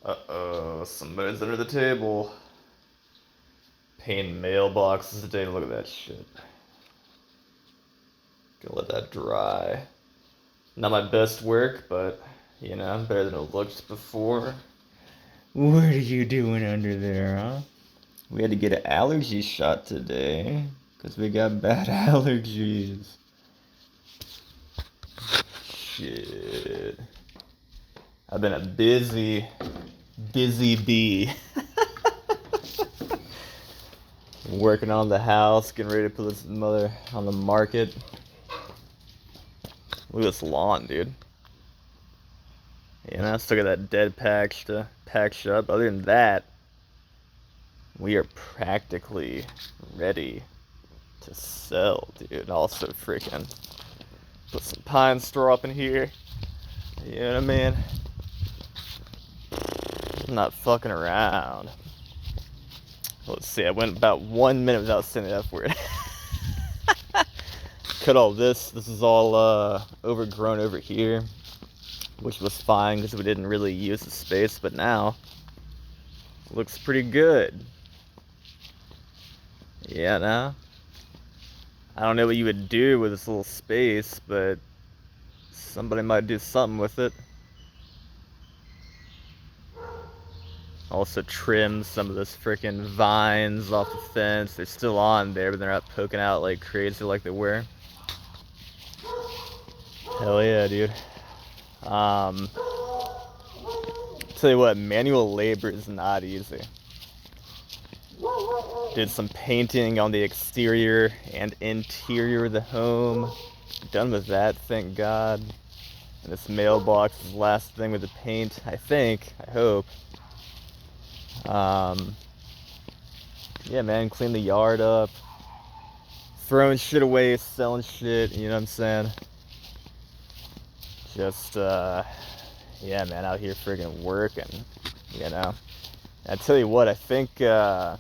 Uh-oh, somebody's under the table. Painting mailboxes today. Look at that shit. Gonna let that dry. Not my best work, but, better than it looked before. What are you doing under there, huh? We had to get an allergy shot today, because we got bad allergies. Shit. I've been a busy bee. Working on the house, getting ready to put this mother on the market. Look at this lawn, dude. Still got that dead patch to patch up. Other than that, we are practically ready to sell, dude. Also, freaking put some pine straw up in here. You know what I mean? I'm not fucking around. Let's see, I went about 1 minute without saying the F word. Cut all this. This is all overgrown over here, which was fine because we didn't really use the space, but now looks pretty good. Yeah, now I don't know what you would do with this little space, but somebody might do something with it. Also trim some of those freaking vines off the fence. They're still on there, but they're not poking out like crazy like they were. Hell yeah, dude. Tell you what, manual labor is not easy. Did some painting on the exterior and interior of the home. Done with that, thank God. And this mailbox is the last thing with the paint, I think, I hope. Yeah, man, clean the yard up. Throwing shit away, selling shit, you know what I'm saying? Just, yeah, man, out here friggin' working, And I tell you what, I think, I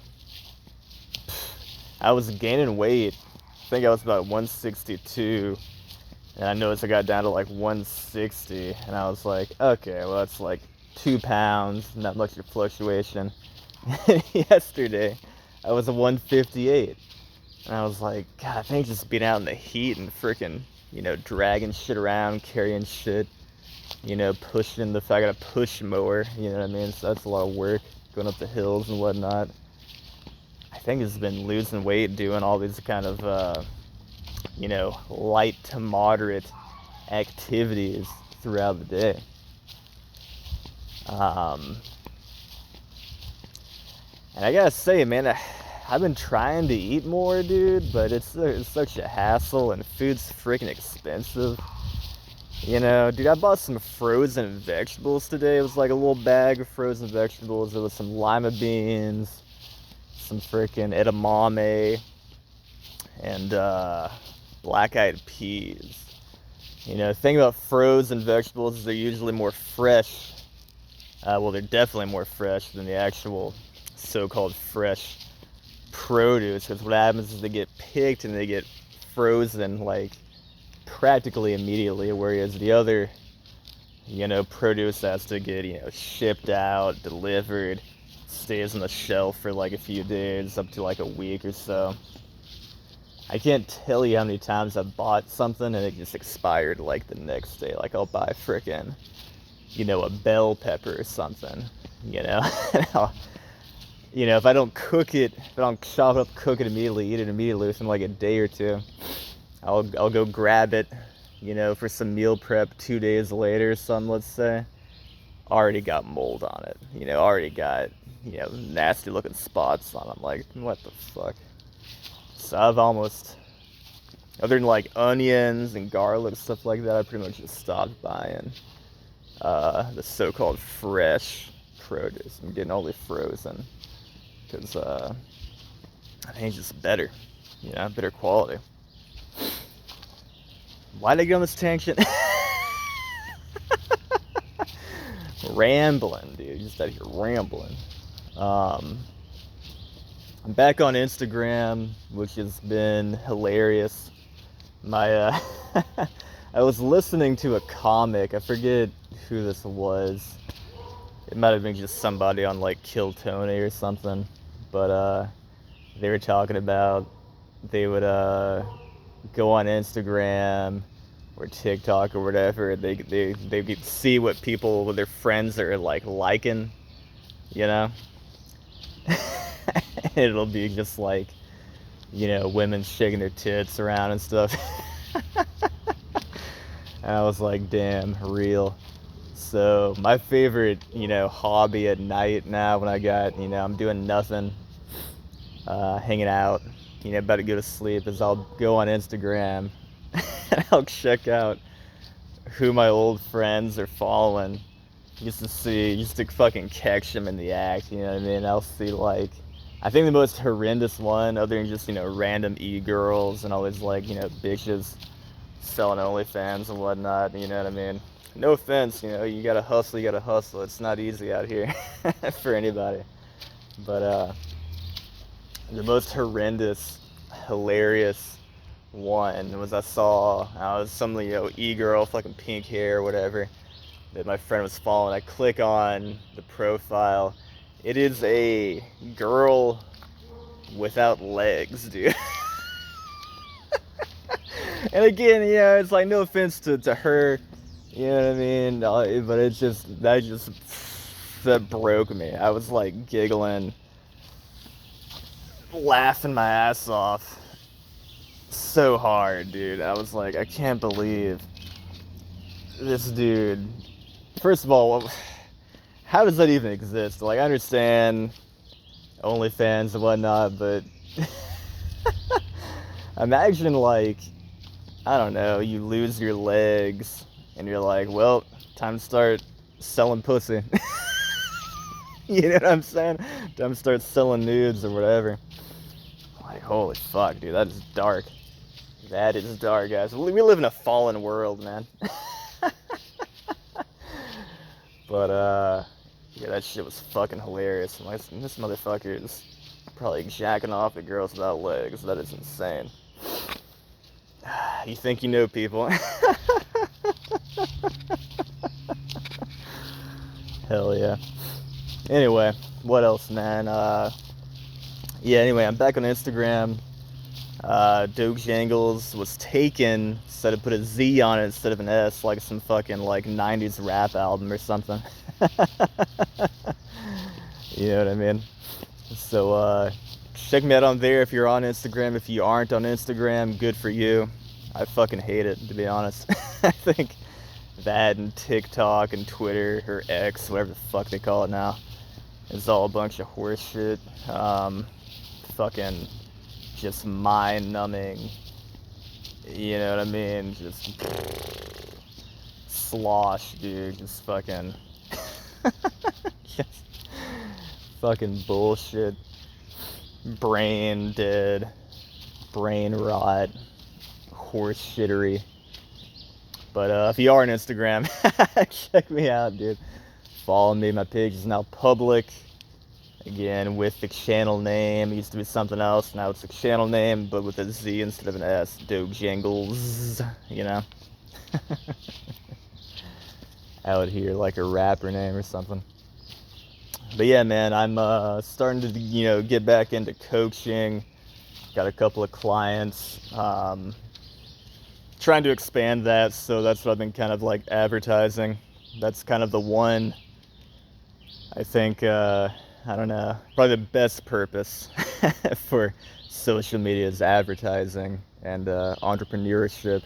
was gaining weight. I think I was about 162, and I noticed I got down to like 160, and I was like, okay, well, that's like 2 pounds, not much of a fluctuation. Yesterday, I was at 158, and I was like, God, I think just being out in the heat and freaking, dragging shit around, carrying shit, pushing the, I got a push mower, you know what I mean? So that's a lot of work, going up the hills and whatnot. I think it's been losing weight doing all these kind of, light to moderate activities throughout the day. And I gotta say, man, I've been trying to eat more, dude, but it's such a hassle, and food's freaking expensive. Dude, I bought some frozen vegetables today. It was like a little bag of frozen vegetables. There was some lima beans, some freaking edamame, and black-eyed peas. The thing about frozen vegetables is they're usually more fresh. Well, they're definitely more fresh than the actual so-called fresh produce, because what happens is they get picked and they get frozen like practically immediately, whereas the other produce has to get shipped out, delivered, stays on the shelf for like a few days, up to like a week or so. I can't tell you how many times I've bought something and it just expired like the next day. Like I'll buy frickin' a bell pepper or something, if I don't cook it, if I don't chop it up, cook it immediately, eat it immediately within like a day or two, I'll go grab it, for some meal prep 2 days later or something, let's say. Already got mold on it, already got, nasty looking spots on it. I'm like, what the fuck? So I've almost, other than like onions and garlic, stuff like that, I pretty much just stopped buying the so-called fresh produce. I'm getting only frozen, because I think it's just better, better quality. Why did I get on this tangent? Rambling, dude, just out here rambling. I'm back on Instagram, which has been hilarious. My I was listening to a comic, I forget who this was, It might have been just somebody on like Kill Tony or something, but they were talking about they would go on Instagram or TikTok or whatever. They could see what people with their friends are like liking, you know. It'll be just like, you know, women shaking their tits around and stuff. And I was like, damn, real. So my favorite, you know, hobby at night now when I got, you know, I'm doing nothing, hanging out, you know, about to go to sleep, is I'll go on Instagram and I'll check out who my old friends are following just to see, just to fucking catch them in the act, you know what I mean? I'll see like, I think the most horrendous one, other than just, you know, random e-girls and all these like, you know, bitches selling OnlyFans and whatnot, you know what I mean? No offense, you know, you gotta hustle. It's not easy out here for anybody. But the most horrendous, hilarious one was I was some, you know, e-girl, fucking pink hair or whatever, that my friend was following. I click on the profile. It is a girl without legs, dude. And again, you know, it's like no offense to her, you know what I mean? But it's just, that broke me. I was like giggling, laughing my ass off so hard, dude. I was like, I can't believe this dude. First of all, how does that even exist? Like, I understand OnlyFans and whatnot, but imagine like, I don't know, you lose your legs and you're like, well, time to start selling pussy. You know what I'm saying? Time to start selling nudes or whatever. Like, holy fuck, dude, that is dark. That is dark, guys. We live in a fallen world, man. But, yeah, that shit was fucking hilarious. This motherfucker is probably jacking off at girls without legs. That is insane. You think you know people. Hell yeah. Anyway, what else, man? Yeah, anyway, I'm back on Instagram. Dope Jangles was taken, so to put a Z on it instead of an S, like some fucking like 90s rap album or something. You know what I mean? So check me out on there if you're on Instagram. If you aren't on Instagram, good for you. I fucking hate it, to be honest. I think that and TikTok and Twitter or X, whatever the fuck they call it now, is all a bunch of horse shit. Fucking just mind-numbing, you know what I mean? Just slosh, dude. Just fucking, just fucking bullshit. Brain dead, brain rot, horse shittery. But if you are on Instagram, check me out, dude. Follow me. My page is now public. Again, with the channel name. It used to be something else. Now it's the channel name, but with a Z instead of an S. Dope Jangles, you know? Out here like a rapper name or something. But yeah, man, I'm starting to, you know, get back into coaching. Got a couple of clients. Trying to expand that, so that's what I've been kind of like advertising. That's kind of the one, I think, I don't know, probably the best purpose for social media is advertising and entrepreneurship.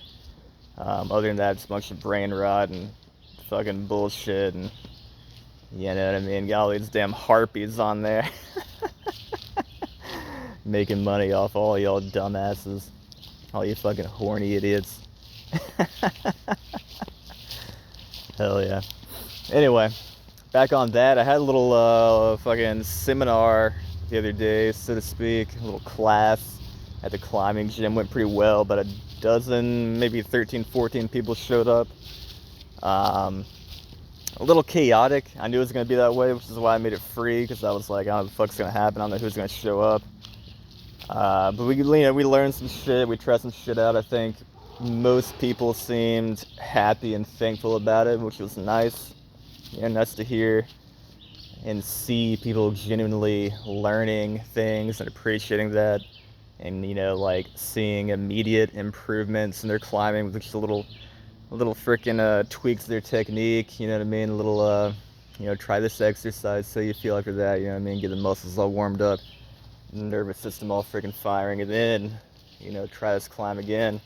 Other than that, it's a bunch of brain rot and fucking bullshit, and you know what I mean? Got all these damn harpies on there. Making money off all y'all dumbasses. All you fucking horny idiots. Hell yeah. Anyway, back on that, I had a little fucking seminar the other day, so to speak. A little class at the climbing gym. Went pretty well. About a dozen, maybe 13, 14 people showed up. A little chaotic. I knew it was going to be that way, which is why I made it free, because I was like, I don't know what the fuck's going to happen. I don't know who's going to show up. But we, you know, we learned some shit. We tried some shit out. I think most people seemed happy and thankful about it, which was nice. Yeah, nice to hear. and see people genuinely learning things and appreciating that, and like seeing immediate improvements in their climbing with just a little freaking tweaks to their technique, you know what I mean? A little try this exercise, so you feel after that, you know what I mean? Get the muscles all warmed up, nervous system all freaking firing, and then try this climb again.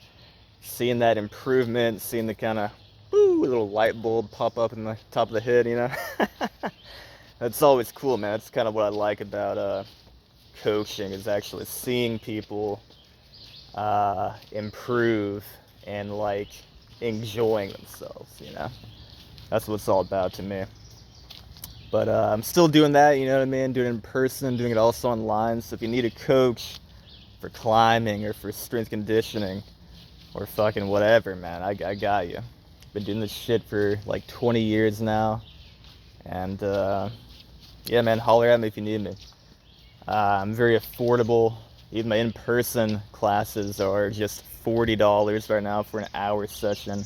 Seeing that improvement, seeing the kind of little light bulb pop up in the top of the head, that's always cool, man. That's kind of what I like about coaching, is actually seeing people improve and like enjoying themselves. That's what it's all about to me. But I'm still doing that, you know what I mean? Doing it in person, doing it also online. So if you need a coach for climbing or for strength conditioning or fucking whatever, man, I got you. Been doing this shit for like 20 years now. And yeah, man, holler at me if you need me. I'm very affordable. Even my in-person classes are just $40 right now for an hour session.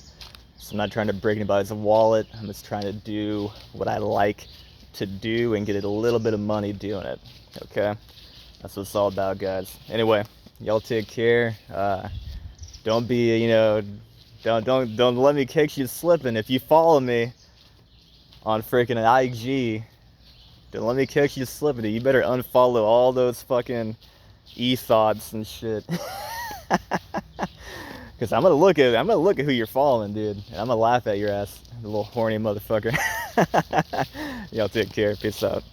So I'm not trying to break anybody's wallet. I'm just trying to do what I like to do and get a little bit of money doing it. Okay? That's what it's all about, guys. Anyway, y'all take care. Don't be, don't let me catch you slipping. If you follow me on freaking IG, don't let me catch you slipping. You better unfollow all those fucking e-thots and shit. Cause I'm gonna look at who you're following, dude, and I'm gonna laugh at your ass, the little horny motherfucker. Y'all take care. Peace out.